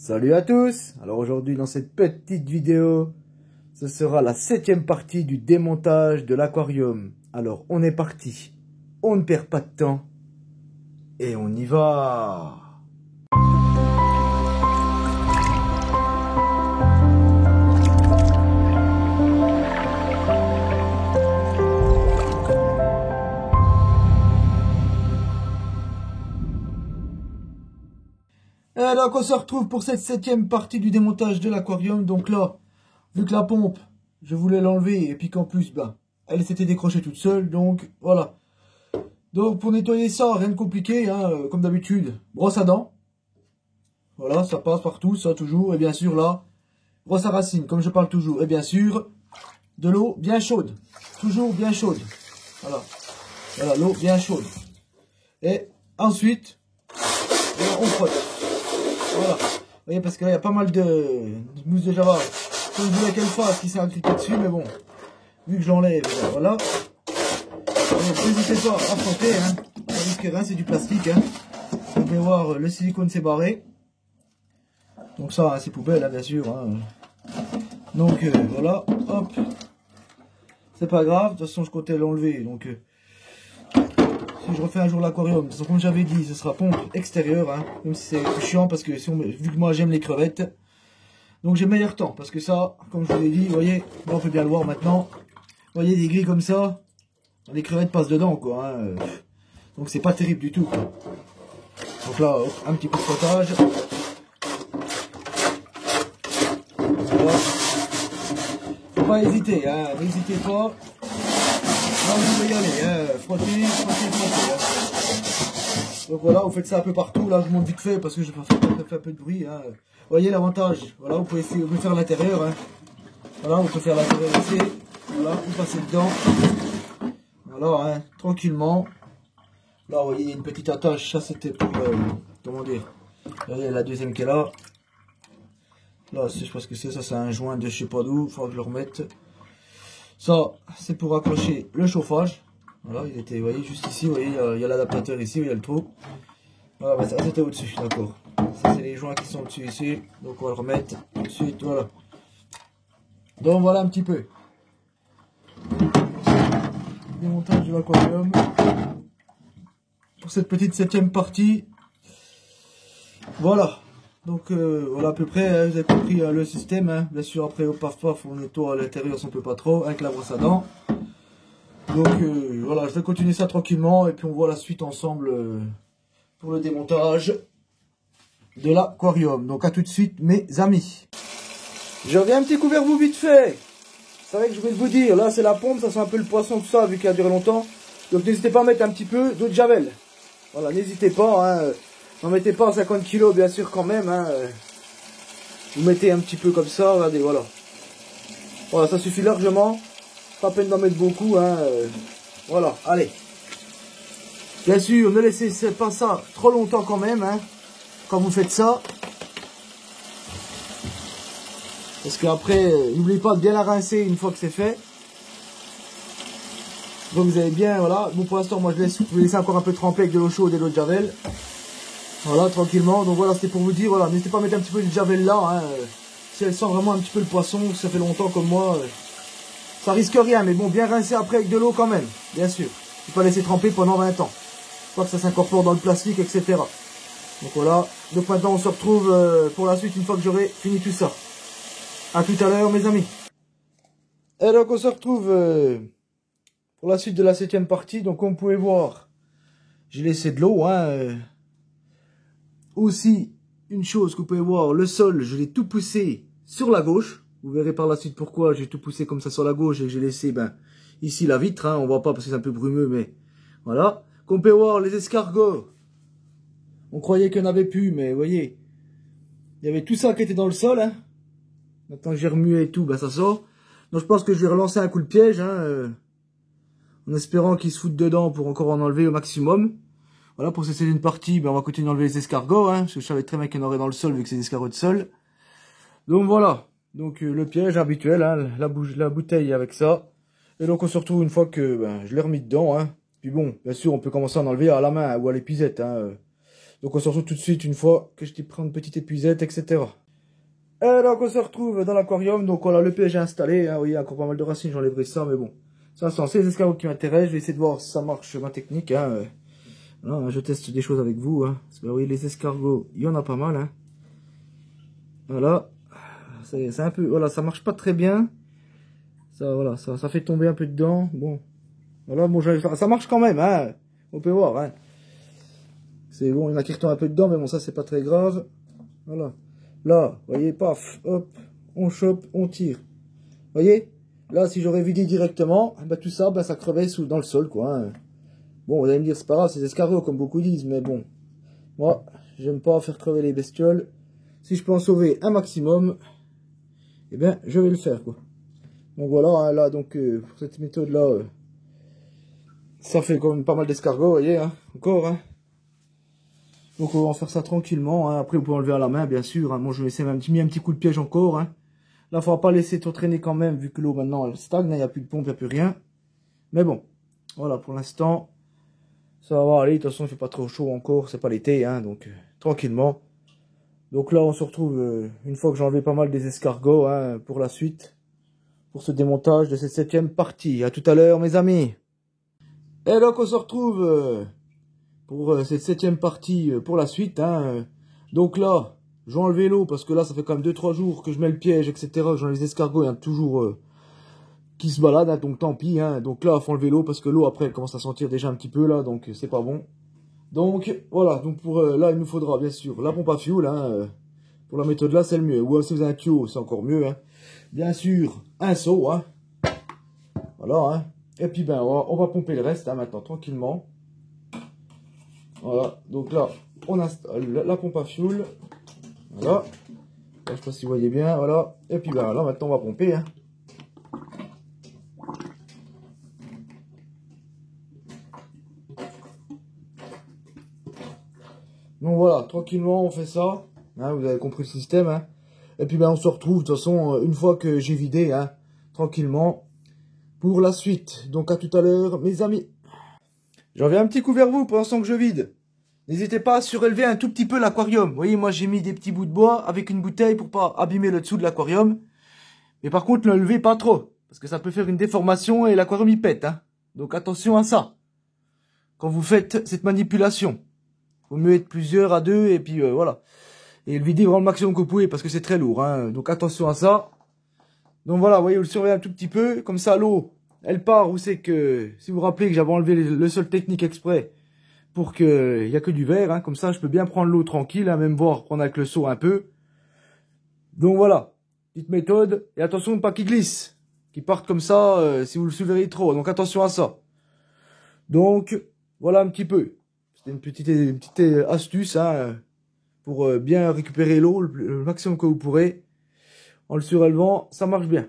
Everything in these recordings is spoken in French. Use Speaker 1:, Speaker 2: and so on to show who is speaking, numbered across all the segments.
Speaker 1: Salut à tous. Alors aujourd'hui dans cette petite vidéo, ce sera la 7e partie du démontage de l'aquarium. Alors on est parti, on ne perd pas de temps et on y va. Et donc on se retrouve pour cette 7e partie du démontage de l'aquarium. Donc là, vu que la pompe, je voulais l'enlever et puis qu'en plus, elle s'était décrochée toute seule. Donc voilà. Donc pour nettoyer ça, rien de compliqué, hein, comme d'habitude, brosse à dents. Voilà, ça passe partout, ça toujours. Et bien sûr là, brosse à racines, comme je parle toujours. Et bien sûr, de l'eau bien chaude. Toujours bien chaude. Voilà. Voilà, l'eau bien chaude. Et ensuite, on frotte. Voilà. Vous voyez, parce qu'il y a pas mal de mousse de java. Comme je voulais qu'elle fasse, qui s'est agrippée dessus, mais bon. Vu que j'enlève, voilà. N'hésitez pas à frotter, hein. Ça risque rien, c'est du plastique, hein. Vous pouvez voir, le silicone s'est barré. Donc ça, hein, c'est poubelle, hein, bien sûr. Hein. Donc voilà, hop. C'est pas grave, de toute façon je comptais l'enlever. Donc si je refais un jour l'aquarium, comme j'avais dit, ce sera pompe extérieure, hein, même si c'est chiant parce que si vu que moi j'aime les crevettes, donc j'ai meilleur temps parce que ça, comme je vous l'ai dit, vous voyez, là on peut bien le voir maintenant, vous voyez des grilles comme ça, les crevettes passent dedans quoi, hein, donc c'est pas terrible du tout quoi. Donc là, un petit peu de frottage, voilà. Faut pas hésiter, hein, n'hésitez pas. Là, vous pouvez y aller, hein. Frotter, frotter, frotter. Hein. Donc voilà, vous faites ça un peu partout. Là, je vous montre vite fait parce que je fais un peu de bruit. Hein. Vous voyez l'avantage. Voilà, vous pouvez faire l'intérieur. Hein. Voilà, vous pouvez faire l'intérieur ici. Voilà, vous passez dedans. Voilà, hein, tranquillement. Là, vous voyez, il y a une petite attache. Ça, c'était pour, comment dire. Là, il y a la deuxième qui est là. Là, je sais pas ce que c'est. Ça, c'est un joint de je sais pas d'où. Il faudra que je le remette. Ça, c'est pour accrocher le chauffage. Voilà, il était, vous voyez, juste ici, vous voyez, il y a l'adaptateur ici, il y a le trou. Voilà, bah, ça c'était au-dessus, d'accord. Ça, c'est les joints qui sont au-dessus ici. Donc, on va le remettre tout de suite, voilà. Donc, voilà un petit peu. Démontage de l'aquarium. Pour cette petite 7e partie. Voilà. Donc voilà à peu près, hein, vous avez compris le système, hein. Bien sûr après au paf paf on nettoie à l'intérieur si on peut pas trop, avec la brosse à dents. Donc voilà, je vais continuer ça tranquillement et puis on voit la suite ensemble pour le démontage de l'aquarium. Donc à tout de suite mes amis. Je reviens un petit coup vers vous vite fait. C'est vrai que je vais vous dire, là c'est la pompe, ça sent un peu le poisson tout ça vu qu'il a duré longtemps. Donc n'hésitez pas à mettre un petit peu d'eau de javel. Voilà, n'hésitez pas, hein. N'en mettez pas en 50 kg bien sûr quand même, hein. Vous mettez un petit peu comme ça, regardez, voilà. Voilà, ça suffit largement. Pas peine d'en mettre beaucoup, hein. Voilà, allez. Bien sûr, ne laissez pas ça trop longtemps quand même, hein, quand vous faites ça. Parce qu'après, n'oubliez pas de bien la rincer une fois que c'est fait. Donc vous avez bien, voilà. Bon, pour l'instant, moi je vais laisser encore un peu tremper avec de l'eau chaude et de l'eau de javel. Voilà, tranquillement. Donc voilà, c'était pour vous dire, voilà, n'hésitez pas à mettre un petit peu de javel là, hein, si elle sent vraiment un petit peu le poisson, ça fait longtemps comme moi, ça risque rien, mais bon, bien rincer après avec de l'eau quand même, bien sûr. Il faut pas laisser tremper pendant 20 ans. Pas que ça s'incorpore dans le plastique, etc. Donc voilà, donc maintenant on se retrouve pour la suite une fois que j'aurai fini tout ça. A tout à l'heure mes amis. Et donc on se retrouve pour la suite de la 7e partie. Donc comme vous pouvez voir, j'ai laissé de l'eau, hein. Aussi, une chose que vous pouvez voir, le sol, je l'ai tout poussé sur la gauche. Vous verrez par la suite pourquoi j'ai tout poussé comme ça sur la gauche et j'ai laissé, ici la vitre, hein. On voit pas parce que c'est un peu brumeux, mais voilà. Comme vous pouvez voir, les escargots, on croyait qu'il n'y en avait plus, mais vous voyez, il y avait tout ça qui était dans le sol, hein. Maintenant que j'ai remué et tout, ça sort. Donc je pense que je vais relancer un coup de piège, hein, en espérant qu'ils se foutent dedans pour encore en enlever au maximum. Voilà, pour cette 7e partie, on va continuer d'enlever les escargots, hein, parce que je savais très bien qu'il y en aurait dans le sol, vu que c'est des escargots de sol. Donc voilà, donc le piège habituel, hein, la bouteille avec ça. Et donc on se retrouve une fois que je l'ai remis dedans, hein. Puis bon, bien sûr, on peut commencer à en enlever à la main ou à l'épuisette, hein. Donc on se retrouve tout de suite une fois que je t'ai pris une petite épuisette, etc. Et donc on se retrouve dans l'aquarium, donc voilà, le piège est installé, hein, oui, il y a encore pas mal de racines, j'enlèverai ça, mais bon. Ça, c'est les escargots qui m'intéressent, je vais essayer de voir si ça marche ma technique, hein. Voilà, je teste des choses avec vous, hein. Parce que oui, les escargots, il y en a pas mal, hein. Voilà. C'est un peu, voilà, ça marche pas très bien. Ça, voilà, ça fait tomber un peu dedans, bon. Voilà, bon, ça marche quand même, hein. On peut voir, hein. C'est bon, il y en a qui retombent un peu dedans, mais bon, ça, c'est pas très grave. Voilà. Là, vous voyez, paf, hop, on chope, on tire. Vous voyez? Là, si j'aurais vidé directement, bah, tout ça, bah, ça crevait dans le sol, quoi, hein. Bon, vous allez me dire, c'est pas grave, c'est des escargots, comme beaucoup disent, mais bon. Moi, j'aime pas faire crever les bestioles. Si je peux en sauver un maximum, eh bien, je vais le faire, quoi. Donc voilà, hein, là, donc, pour cette méthode-là, ça fait quand même pas mal d'escargots, vous voyez, hein, encore, hein. Donc on va faire ça tranquillement, hein. Après vous pouvez enlever à la main, bien sûr, hein. Moi je vais essayer mis un petit coup de piège encore, hein. Là, il ne faudra pas laisser tout traîner quand même, vu que l'eau maintenant elle stagne, il n'y a plus de pompe, il n'y a plus rien. Mais bon, voilà, pour l'instant, ça va aller. De toute façon, il ne fait pas trop chaud encore, c'est pas l'été, hein, donc tranquillement. Donc là, on se retrouve une fois que j'ai enlevé pas mal des escargots, hein, pour la suite, pour ce démontage de cette 7e partie. À tout à l'heure, mes amis. Et donc on se retrouve pour cette 7e partie pour la suite, hein. Donc là, je vais enlever l'eau parce que là, ça fait quand même 2-3 jours que je mets le piège, etc. Que j'enlève les escargots, il y en a toujours qui se baladent, hein, donc tant pis, hein. Donc là, il faut enlever l'eau parce que l'eau, après, elle commence à sentir déjà un petit peu, là, donc c'est pas bon. Donc, voilà, donc pour là, il nous faudra, bien sûr, la pompe à fioul, hein. Pour la méthode là, c'est le mieux. Ou si vous avez un tuyau, c'est encore mieux, hein. Bien sûr, un seau, hein. Voilà, hein. Et puis, ben, on va pomper le reste, hein, maintenant, tranquillement. Voilà, donc là, on installe la pompe à fioul. Voilà. Là, je sais pas si vous voyez bien, voilà. Et puis ben, là, maintenant, on va pomper, hein. Donc voilà, tranquillement, on fait ça. Hein, vous avez compris le système, hein. Et puis ben, on se retrouve, de toute façon, une fois que j'ai vidé, hein, tranquillement, pour la suite. Donc à tout à l'heure, mes amis. J'en viens un petit coup vers vous pendant que je vide. N'hésitez pas à surélever un tout petit peu l'aquarium. Vous voyez, moi j'ai mis des petits bouts de bois avec une bouteille pour pas abîmer le dessous de l'aquarium. Mais par contre, ne le levez pas trop. Parce que ça peut faire une déformation et l'aquarium il pète, hein. Donc attention à ça. Quand vous faites cette manipulation. Vaut mieux être plusieurs à deux et puis voilà. Et le vider vraiment le maximum que vous pouvez parce que c'est très lourd, hein. Donc attention à ça. Donc voilà, vous voyez, vous le surveillez un tout petit peu. Comme ça, l'eau, elle part où c'est que... Si vous vous rappelez que j'avais enlevé le sol technique exprès pour qu'il n'y a que du verre, hein. Comme ça, je peux bien prendre l'eau tranquille, hein, même voir prendre avec le seau un peu. Donc voilà, petite méthode. Et attention, pas qu'il glisse. Qu'il parte comme ça si vous le surveillez trop. Donc attention à ça. Donc, voilà un petit peu. C'était une petite astuce, hein, pour bien récupérer l'eau le maximum que vous pourrez. En le surélevant, ça marche bien.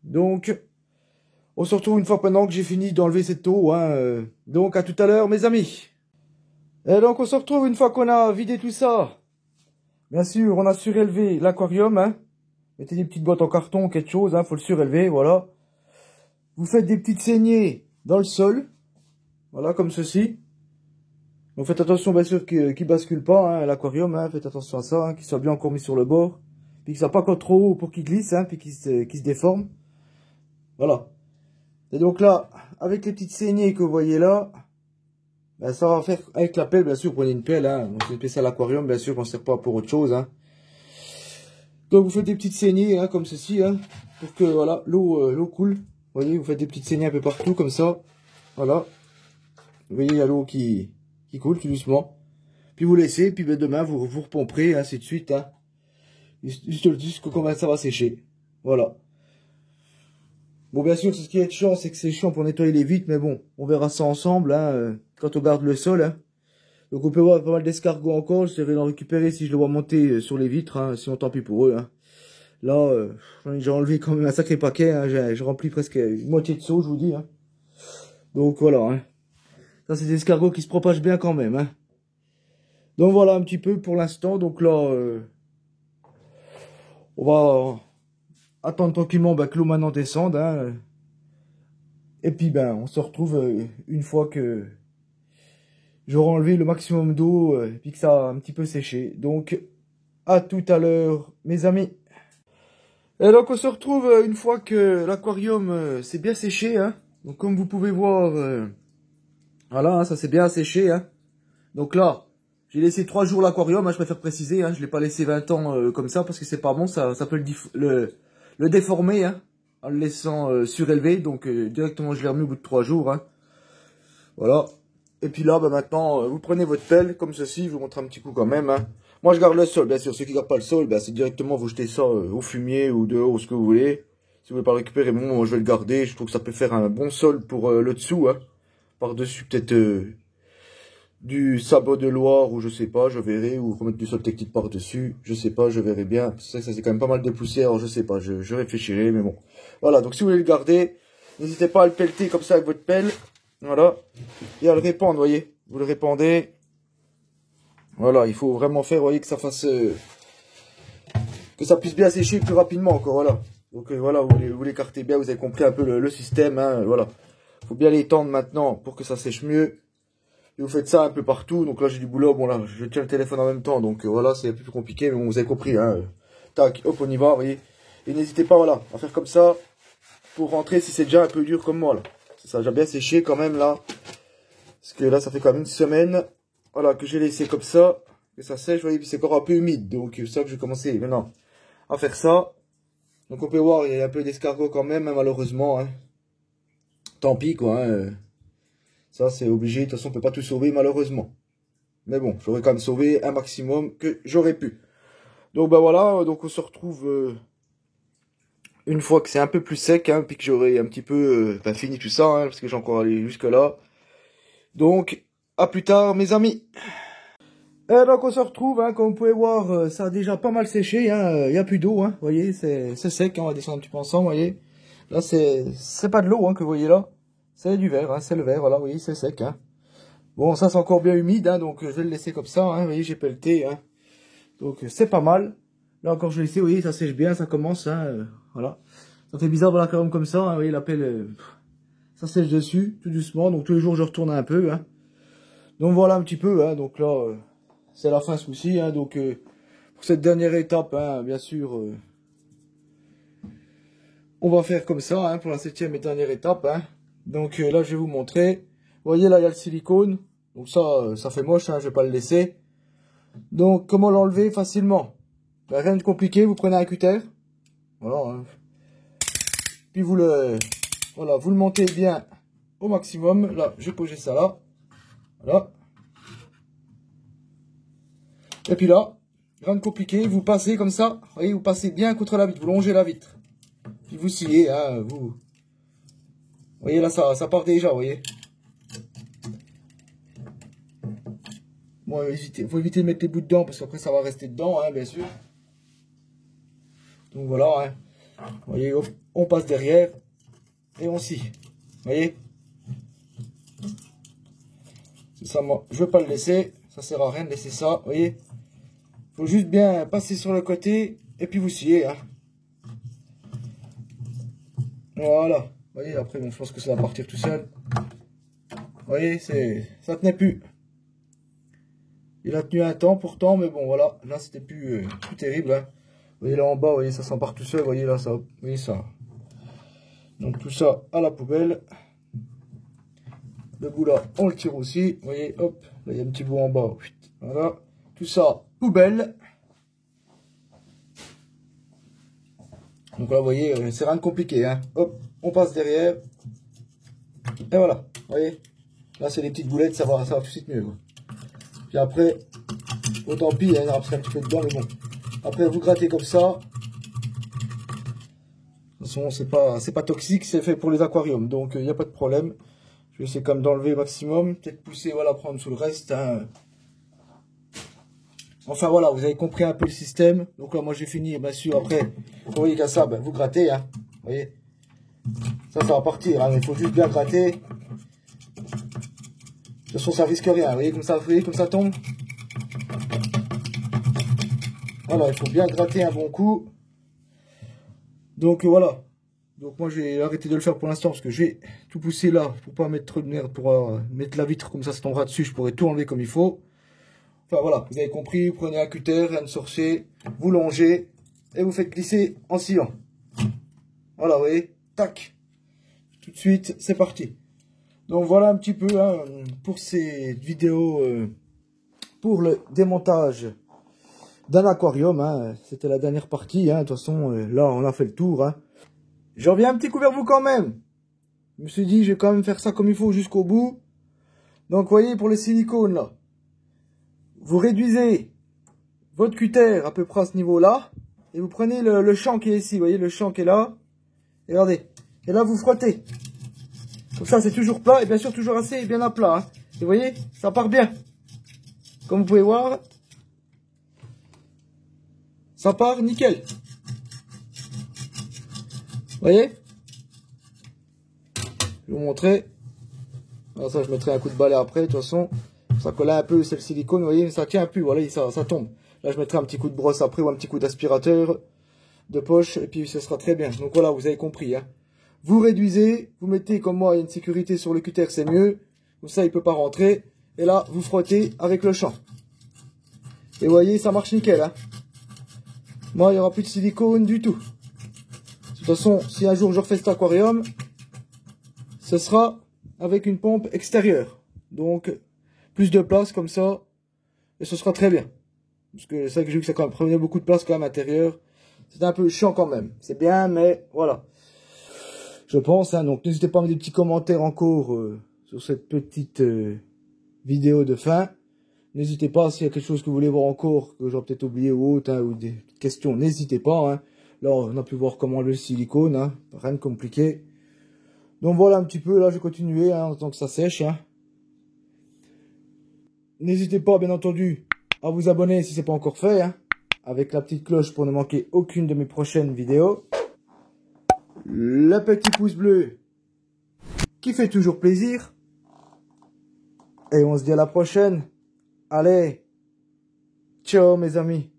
Speaker 1: Donc, on se retrouve une fois pendant que j'ai fini d'enlever cette eau, hein. Donc, à tout à l'heure, mes amis. Et donc, on se retrouve une fois qu'on a vidé tout ça. Bien sûr, on a surélevé l'aquarium, hein. Mettez des petites boîtes en carton, quelque chose, hein, faut le surélever, voilà. Vous faites des petites saignées dans le sol. Voilà, comme ceci. Donc faites attention, bien sûr, qu'il bascule pas, hein, l'aquarium, hein, faites attention à ça, hein, qu'il soit bien encore mis sur le bord. Puis qu'il soit pas encore trop haut pour qu'il glisse, hein, puis qu'il se déforme. Voilà. Et donc là, avec les petites saignées que vous voyez là, ben ça va faire avec la pelle, bien sûr, prenez une pelle, hein. Donc c'est une spéciale aquarium, bien sûr, qu'on ne sert pas pour autre chose, hein. Donc vous faites des petites saignées, hein, comme ceci, hein, pour que voilà, l'eau coule. Vous voyez, vous faites des petites saignées un peu partout, comme ça. Voilà. Vous voyez, il y a l'eau qui coule tout doucement. Puis vous laissez, puis ben, demain vous repomperez, ainsi de suite, hein. Jusqu'à comment ça va sécher. Voilà. Bon, bien sûr, ce qui est chiant, c'est que c'est chiant pour nettoyer les vitres, mais bon, on verra ça ensemble, hein, quand on garde le sol, hein. Donc on peut voir pas mal d'escargots encore, j'essaierai d'en récupérer si je le vois monter sur les vitres, hein, sinon tant pis pour eux, hein. Là, j'ai enlevé quand même un sacré paquet, hein, j'ai rempli presque une moitié de seau, je vous dis, hein. Donc voilà, hein. Ça, c'est des escargots qui se propagent bien quand même, hein. Donc voilà un petit peu pour l'instant, donc là, on va attendre tranquillement que l'eau maintenant descende, hein. Et puis ben on se retrouve une fois que j'aurai enlevé le maximum d'eau et puis que ça a un petit peu séché. Donc, à tout à l'heure, mes amis. Et donc, on se retrouve une fois que l'aquarium s'est bien séché. Hein. Donc, comme vous pouvez voir, voilà, hein, ça s'est bien séché. Hein. Donc là, j'ai laissé 3 jours l'aquarium, hein, je préfère préciser. Hein, je ne l'ai pas laissé 20 ans comme ça parce que c'est pas bon. Ça peut le déformer hein, en le laissant surélevé. Donc, directement, je l'ai remis au bout de 3 jours. Hein. Voilà. Et puis là, bah, maintenant, vous prenez votre pelle, comme ceci, je vous montre un petit coup quand même. Hein. Moi, je garde le sol, bien sûr. Ceux qui ne gardent pas le sol, bah, c'est directement, vous jetez ça au fumier ou dehors, ou ce que vous voulez. Si vous voulez pas le récupérer, moi, je vais le garder. Je trouve que ça peut faire un bon sol pour le dessous. Hein. Par-dessus, peut-être du sabot de Loire, ou je sais pas, je verrai. Ou remettre du sol technique par-dessus. Je sais pas, je verrai bien. Ça c'est quand même pas mal de poussière, alors je sais pas, je réfléchirai, mais bon. Voilà, donc si vous voulez le garder, n'hésitez pas à le pelleter comme ça avec votre pelle. Voilà. Et à le répandre, vous voyez. Vous le répandez. Voilà, il faut vraiment faire, vous voyez, que ça fasse... que ça puisse bien sécher plus rapidement encore, voilà. Donc voilà, vous l'écartez bien, vous avez compris un peu le système, hein, voilà. Il faut bien l'étendre maintenant pour que ça sèche mieux. Et vous faites ça un peu partout. Donc là, j'ai du boulot. Bon, là, je tiens le téléphone en même temps. Donc voilà, c'est un peu plus compliqué. Mais bon, vous avez compris, hein. Tac, hop, on y va, vous voyez. Et n'hésitez pas, voilà, à faire comme ça pour rentrer si c'est déjà un peu dur comme moi, là. Ça a déjà bien séché quand même, là. Parce que là, ça fait quand même une semaine, voilà, que j'ai laissé comme ça, que ça sèche, vous voyez, puis c'est encore un peu humide. Donc, c'est ça que je vais commencer maintenant à faire ça. Donc, on peut voir, il y a un peu d'escargot quand même, hein, malheureusement. Hein. Tant pis, quoi. Hein. Ça, c'est obligé. De toute façon, on peut pas tout sauver, malheureusement. Mais bon, j'aurais quand même sauvé un maximum que j'aurais pu. Donc, bah voilà, donc on se retrouve une fois que c'est un peu plus sec, hein, puis que j'aurai un petit peu fini tout ça, hein, parce que j'ai encore allé jusque là. Donc, à plus tard, mes amis. Et donc, on se retrouve, hein, comme vous pouvez voir, ça a déjà pas mal séché, hein, il n'y a plus d'eau, hein, vous voyez, c'est sec, hein, on va descendre un petit peu ensemble, vous voyez. Là, c'est pas de l'eau, hein, que vous voyez là, c'est du verre, hein, c'est le verre, voilà, vous voyez, c'est sec, hein. Bon, ça, c'est encore bien humide, hein, donc je vais le laisser comme ça, hein, vous voyez, j'ai pelleté, hein. Donc, c'est pas mal. Là, encore, je vais laisser, vous voyez, ça sèche bien, ça commence, hein, voilà. Ça fait bizarre, voilà, quand même comme ça, hein, vous voyez, la pelle, ça sèche dessus, tout doucement, donc tous les jours, je retourne un peu, hein. Donc, voilà un petit peu, hein, donc là... c'est la fin ce coup-ci, hein, donc pour cette dernière étape, hein, bien sûr, on va faire comme ça, hein, pour la 7e et dernière étape. Hein. Donc là, je vais vous montrer. Vous voyez, là, il y a le silicone. Donc ça fait moche, hein, je vais pas le laisser. Donc, comment l'enlever facilement? Ben, rien de compliqué, vous prenez un cutter. Voilà. Hein. Puis vous le montez bien au maximum. Là, je vais poser ça là. Voilà. Et puis là, rien de compliqué, vous passez comme ça, vous voyez, vous passez bien contre la vitre, vous longez la vitre. Puis vous sciez, hein, vous voyez là, ça part déjà, vous voyez. Bon, faut éviter de mettre les bouts dedans, parce qu'après ça va rester dedans, hein, bien sûr. Donc voilà, hein. Vous voyez, hop, on passe derrière, et on scie, vous voyez. C'est ça, moi, je veux pas le laisser, ça sert à rien de laisser ça, vous voyez. Faut juste bien passer sur le côté et puis vous sciez. Hein. Voilà. Vous voyez, après, bon, je pense que ça va partir tout seul. Vous voyez, ça tenait plus. Il a tenu un temps pourtant, mais bon, voilà. Là, c'était plus terrible. Hein. Vous voyez, là en bas, vous voyez, ça s'empare tout seul. Vous voyez, là, ça. Vous voyez ça. Donc, tout ça à la poubelle. Le bout là, on le tire aussi. Vous voyez, hop. Là, il y a un petit bout en bas. Voilà. Tout ça, poubelle. Donc là, vous voyez, c'est rien de compliqué. Hein. Hop, on passe derrière. Et voilà, vous voyez. Là, c'est des petites boulettes, ça va tout de suite mieux. Quoi. Puis après, autant pis, hein, il y aura un petit peu dedans, mais bon. Après, vous grattez comme ça. De toute façon, c'est pas toxique, c'est fait pour les aquariums. Donc, il n'y a pas de problème. Je vais essayer quand même d'enlever le maximum. Peut-être pousser, voilà, prendre sous le reste. Hein. Enfin voilà, vous avez compris un peu le système. Donc là, moi j'ai fini, bien sûr. Après, vous voyez qu'à ça, ben, vous grattez. Hein. Vous voyez, ça va partir. Hein, mais il faut juste bien gratter. De toute façon, ça risque rien. Vous voyez comme ça tombe. Voilà, il faut bien gratter un bon coup. Donc voilà. Donc moi j'ai arrêté de le faire pour l'instant parce que j'ai tout poussé là pour pas mettre trop de merde, pour mettre la vitre comme ça tombera dessus, je pourrais tout enlever comme il faut. Enfin voilà, vous avez compris, vous prenez un cutter, rien de sorcier, vous longez et vous faites glisser en sciant. Voilà, vous voyez, tac. Tout de suite, c'est parti. Donc voilà un petit peu hein, pour ces vidéos, pour le démontage d'un aquarium. Hein. C'était la dernière partie, hein. De toute façon, là on a fait le tour. Hein. J'en reviens un petit coup vers vous quand même. Je me suis dit, je vais quand même faire ça comme il faut jusqu'au bout. Donc vous voyez, pour le silicone là, vous réduisez votre cutter à peu près à ce niveau-là. Et vous prenez le champ qui est ici, vous voyez le champ qui est là. Et regardez, et là vous frottez. Comme ça c'est toujours plat, et bien sûr toujours assez bien à plat. Hein. Et vous voyez, ça part bien. Comme vous pouvez voir, ça part nickel. Vous voyez? Je vais vous montrer. Alors ça je mettrai un coup de balai après, de toute façon. Ça colle un peu, c'est le silicone, vous voyez, ça tient plus, voilà, ça tombe. Là je mettrai un petit coup de brosse après ou un petit coup d'aspirateur de poche et puis ce sera très bien. Donc voilà, vous avez compris. Hein. Vous réduisez, vous mettez comme moi, il y a une sécurité sur le cutter, c'est mieux. Comme ça il peut pas rentrer. Et là, vous frottez avec le champ. Et vous voyez, ça marche nickel. Hein. Moi, il n'y aura plus de silicone du tout. De toute façon, si un jour je refais cet aquarium, ce sera avec une pompe extérieure. Donc, plus de place comme ça. Et ce sera très bien. Parce que c'est vrai que j'ai vu que ça quand même prenait beaucoup de place quand même à l'intérieur. C'est un peu chiant quand même. C'est bien, mais voilà. Je pense. Hein, donc, n'hésitez pas à mettre des petits commentaires encore sur cette petite vidéo de fin. N'hésitez pas, s'il y a quelque chose que vous voulez voir encore, que j'aurais peut-être oublié ou autre, hein, ou des questions, n'hésitez pas. Hein. Là, on a pu voir comment le silicone, hein, rien de compliqué. Donc voilà un petit peu, là, je vais continuer, hein, en tant que ça sèche. Hein. N'hésitez pas, bien entendu, à vous abonner si ce n'est pas encore fait, hein, avec la petite cloche pour ne manquer aucune de mes prochaines vidéos. Le petit pouce bleu qui fait toujours plaisir. Et on se dit à la prochaine. Allez, ciao mes amis.